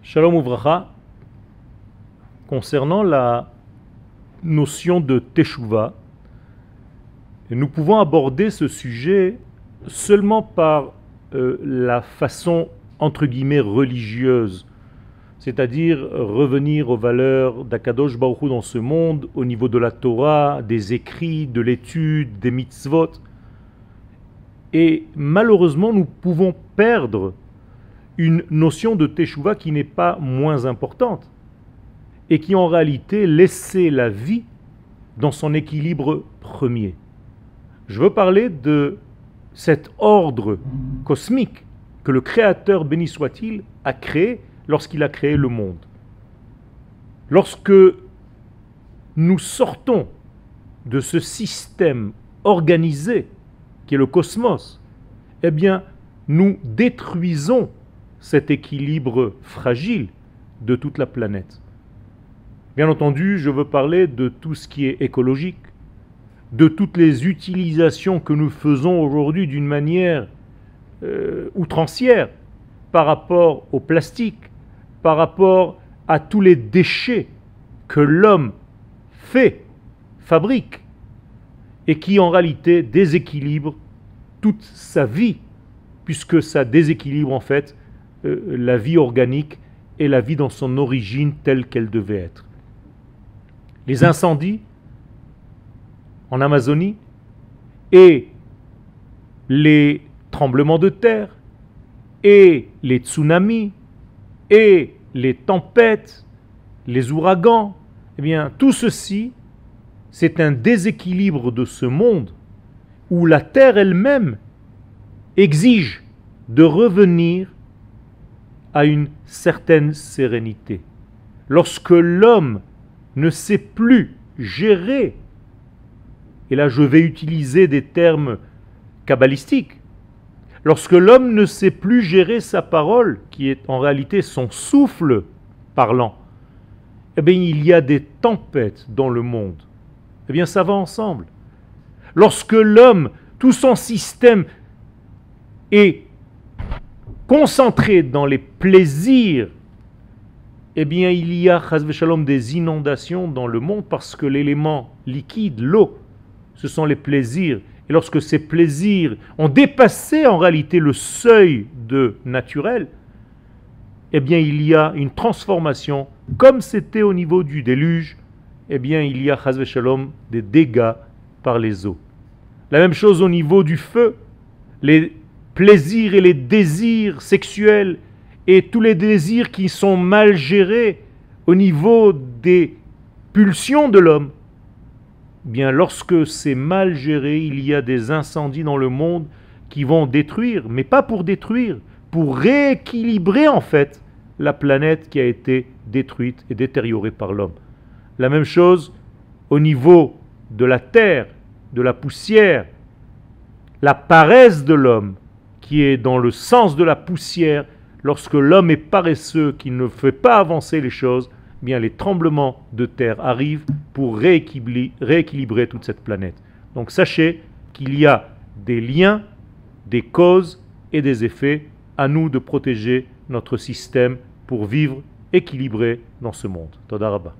Shalom Uvracha, concernant la notion de Teshuvah, nous pouvons aborder ce sujet seulement par la façon entre guillemets religieuse, c'est-à-dire revenir aux valeurs d'Akadosh Baruch Hu dans ce monde au niveau de la Torah, des écrits, de l'étude, des mitzvot. Et malheureusement, nous pouvons perdre une notion de Teshuvah qui n'est pas moins importante et qui en réalité laissait la vie dans son équilibre premier. Je veux parler de cet ordre cosmique que le Créateur, béni soit-il, a créé lorsqu'il a créé le monde. Lorsque nous sortons de ce système organisé qui est le cosmos, eh bien, nous détruisons cet équilibre fragile de toute la planète. Bien entendu, je veux parler de tout ce qui est écologique, de toutes les utilisations que nous faisons aujourd'hui d'une manière outrancière par rapport au plastique, par rapport à tous les déchets que l'homme fabrique, et qui en réalité déséquilibre toute sa vie, puisque ça déséquilibre en fait la vie organique et la vie dans son origine telle qu'elle devait être. Les incendies en Amazonie et les tremblements de terre et les tsunamis et les tempêtes, les ouragans, eh bien tout ceci c'est un déséquilibre de ce monde où la terre elle-même exige de revenir à une certaine sérénité. Lorsque l'homme ne sait plus gérer, et là je vais utiliser des termes kabbalistiques, lorsque l'homme ne sait plus gérer sa parole, qui est en réalité son souffle parlant, eh bien il y a des tempêtes dans le monde. Eh bien ça va ensemble. Lorsque l'homme, tout son système est concentré dans les plaisirs, eh bien il y a, chas v'shalom, des inondations dans le monde parce que l'élément liquide, l'eau, ce sont les plaisirs. Et lorsque ces plaisirs ont dépassé en réalité le seuil de naturel, eh bien il y a une transformation, comme c'était au niveau du déluge, eh bien il y a, chas v'shalom, des dégâts par les eaux. La même chose au niveau du feu, les plaisirs et les désirs sexuels et tous les désirs qui sont mal gérés au niveau des pulsions de l'homme, bien lorsque c'est mal géré, il y a des incendies dans le monde qui vont détruire, mais pas pour détruire, pour rééquilibrer en fait la planète qui a été détruite et détériorée par l'homme. La même chose au niveau de la terre, de la poussière, la paresse de l'homme qui est dans le sens de la poussière. Lorsque l'homme est paresseux, qui ne fait pas avancer les choses, eh bien les tremblements de terre arrivent pour rééquilibrer toute cette planète. Donc sachez qu'il y a des liens, des causes et des effets. À nous de protéger notre système pour vivre équilibré dans ce monde. Toda Rabba.